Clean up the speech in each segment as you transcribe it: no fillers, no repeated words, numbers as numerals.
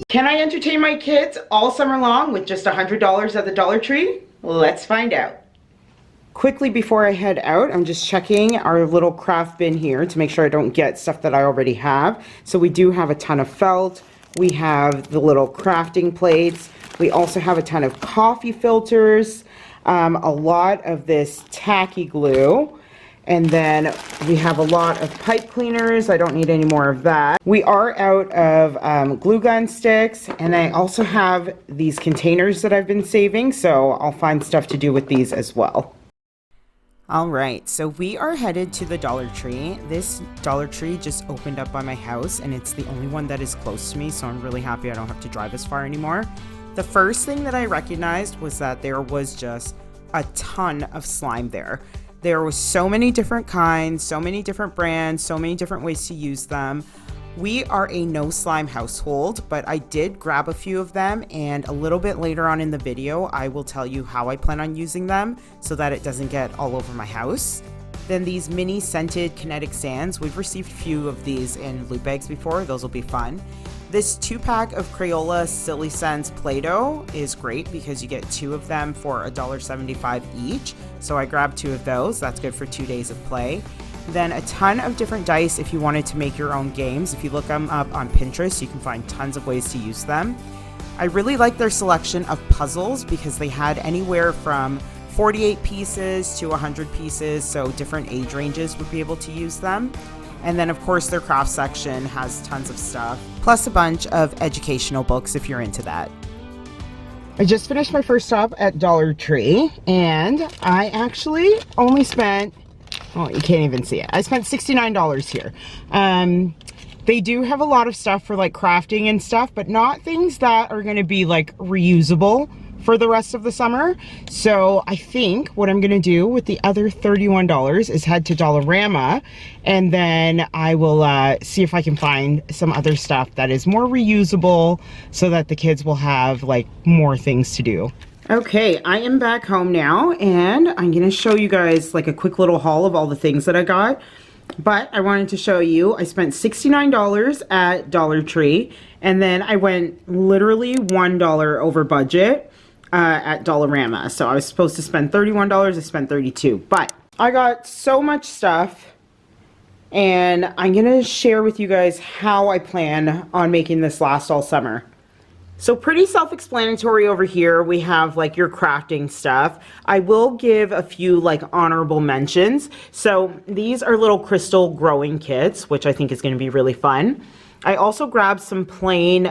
Can I entertain my kids all summer long with just $100 at the Dollar Tree? Let's find out. Quickly before I head out, I'm just checking our little craft bin here to make sure I don't get stuff that I already have. So we do have a ton of felt. We have the little crafting plates. We also have a ton of coffee filters, a lot of this tacky glue. And then we have a lot of pipe cleaners. I don't need any more of that. We are out of glue gun sticks, and I also have these containers that I've been saving, so I'll find stuff to do with these as well. All right, so we are headed to the Dollar Tree. This Dollar Tree just opened up by my house, and it's the only one that is close to me, so I'm really happy I don't have to drive as far anymore. The first thing that I recognized was that there was just a ton of slime there. There was so many different kinds, so many different brands, so many different ways to use them. We are a no slime household, but I did grab a few of them, and a little bit later on in the video, I will tell you how I plan on using them so that it doesn't get all over my house. Then these mini scented kinetic sands, we've received a few of these in loot bags before, those will be fun. This 2-pack of Crayola Silly Scents Play-Doh is great because you get 2 of them for $1.75 each. So I grabbed 2 of those. That's good for 2 days of play. Then a ton of different dice if you wanted to make your own games. If you look them up on Pinterest, you can find tons of ways to use them. I really like their selection of puzzles because they had anywhere from 48 pieces to 100 pieces, so different age ranges would be able to use them. And then, of course, their craft section has tons of stuff, plus a bunch of educational books if you're into that. I just finished my first stop at Dollar Tree, and I actually only spent, oh, you can't even see it. I spent $69 here. They do have a lot of stuff for like crafting and stuff, but not things that are going to be like reusable for the rest of the summer. So I think what I'm gonna do with the other $31 is head to Dollarama, and then I will see if I can find some other stuff that is more reusable so that the kids will have like more things to do. Okay, I am back home now, and I'm gonna show you guys like a quick little haul of all the things that I got. But I wanted to show you, I spent $69 at Dollar Tree, and then I went literally $1 over budget at Dollarama. So I was supposed to spend $31, I spent $32. But I got so much stuff, and I'm gonna share with you guys how I plan on making this last all summer. So pretty self-explanatory over here. We have like your crafting stuff. I will give a few like honorable mentions. So these are little crystal growing kits, which I think is gonna be really fun. I also grabbed some plain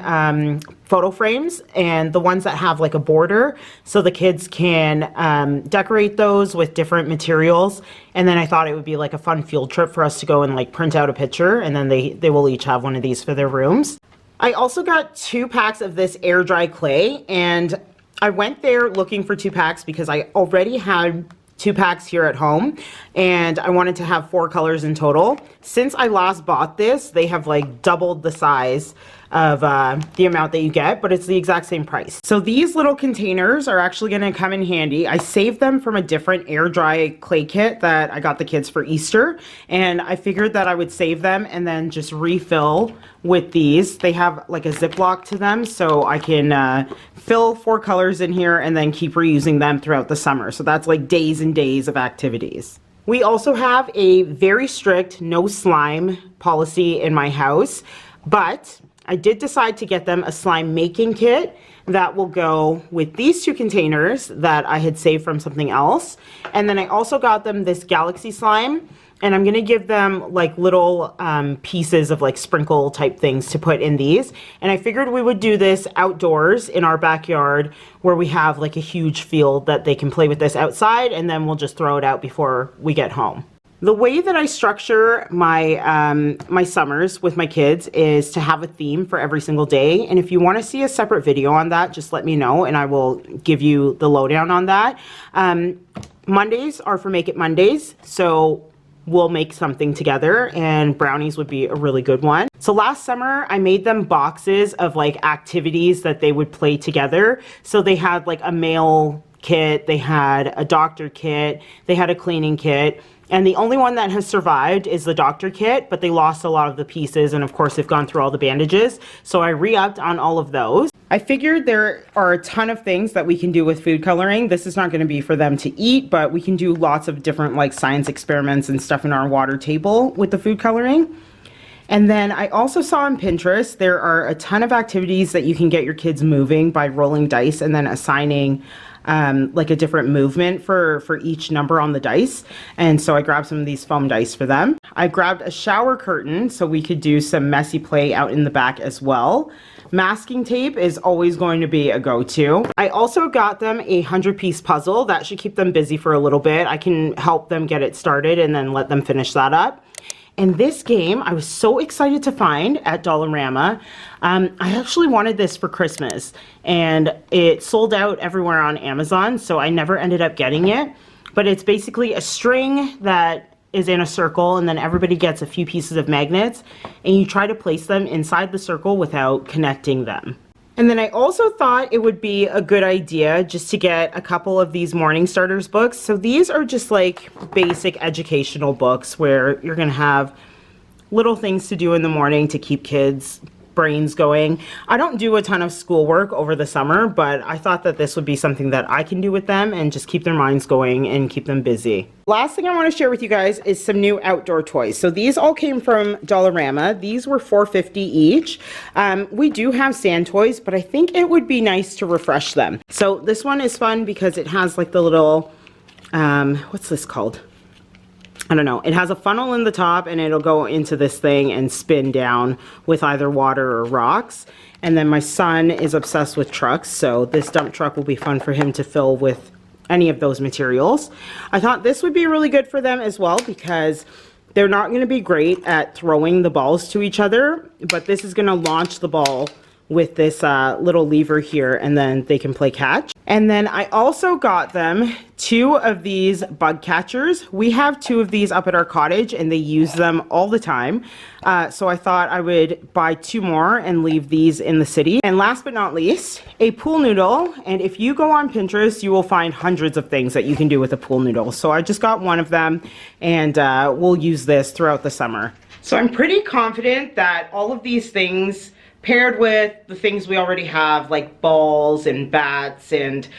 photo frames, and the ones that have like a border, so the kids can decorate those with different materials. And then I thought it would be like a fun field trip for us to go and like print out a picture, and then they will each have one of these for their rooms. I also got 2 packs of this air dry clay, and I went there looking for 2 packs because I already had 2 packs here at home, and I wanted to have 4 colors in total. Since I last bought this, they have like doubled the size of the amount that you get, but it's the exact same price. So these little containers are actually gonna come in handy. I saved them from a different air dry clay kit that I got the kids for Easter, and I figured that I would save them and then just refill with these. They have like a Ziploc to them, so I can fill 4 colors in here and then keep reusing them throughout the summer. So that's like days and days of activities. We also have a very strict no slime policy in my house, but I did decide to get them a slime making kit that will go with these 2 containers that I had saved from something else. And then I also got them this galaxy slime, and I'm gonna give them like little pieces of like sprinkle type things to put in these. And I figured we would do this outdoors in our backyard where we have like a huge field that they can play with this outside, and then we'll just throw it out before we get home. The way that I structure my my summers with my kids is to have a theme for every single day. And if you want to see a separate video on that, just let me know and I will give you the lowdown on that. Mondays are for Make It Mondays, so we'll make something together, and brownies would be a really good one. So last summer I made them boxes of like activities that they would play together. So they had like a mail kit, they had a doctor kit, they had a cleaning kit. And the only one that has survived is the doctor kit, but they lost a lot of the pieces, and of course they've gone through all the bandages. So I re-upped on all of those. I figured there are a ton of things that we can do with food coloring. This is not going to be for them to eat, but we can do lots of different like science experiments and stuff in our water table with the food coloring. And then I also saw on Pinterest, there are a ton of activities that you can get your kids moving by rolling dice and then assigning like a different movement for each number on the dice. And so I grabbed some of these foam dice for them. I grabbed a shower curtain so we could do some messy play out in the back as well. Masking tape is always going to be a go-to. I also got them a 100-piece puzzle. That should keep them busy for a little bit. I can help them get it started and then let them finish that up. And this game, I was so excited to find at Dollarama. I actually wanted this for Christmas, and it sold out everywhere on Amazon, so I never ended up getting it. But it's basically a string that is in a circle, and then everybody gets a few pieces of magnets, and you try to place them inside the circle without connecting them. And then I also thought it would be a good idea just to get a couple of these Morning Starters books. So these are just like basic educational books where you're going to have little things to do in the morning to keep kids' brains going. I don't do a ton of schoolwork over the summer, but I thought that this would be something that I can do with them and just keep their minds going and keep them busy. Last thing I want to share with you guys is some new outdoor toys. So these all came from Dollarama. These were $4.50 each. We do have sand toys, but I think it would be nice to refresh them. So this one is fun because it has like the little, what's this called? I don't know. It has a funnel in the top and it'll go into this thing and spin down with either water or rocks. And then my son is obsessed with trucks, so this dump truck will be fun for him to fill with any of those materials. I thought this would be really good for them as well because they're not going to be great at throwing the balls to each other, but this is going to launch the ball with this little lever here, and then they can play catch. And then I also got them 2 of these bug catchers. We have 2 of these up at our cottage and they use them all the time. So I thought I would buy 2 more and leave these in the city. And last but not least, a pool noodle. And if you go on Pinterest, you will find hundreds of things that you can do with a pool noodle. So I just got one of them, and we'll use this throughout the summer. So I'm pretty confident that all of these things, paired with the things we already have, like balls and bats and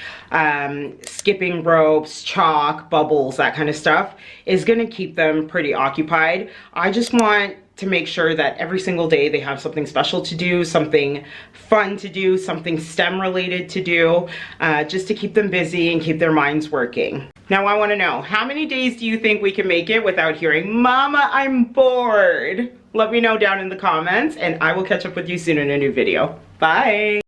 skipping ropes, chalk, bubbles, that kind of stuff, is going to keep them pretty occupied. I just want to make sure that every single day they have something special to do, something fun to do, something STEM related to do, just to keep them busy and keep their minds working. Now I want to know, how many days do you think we can make it without hearing, "Mama, I'm bored"? Let me know down in the comments, and I will catch up with you soon in a new video. Bye!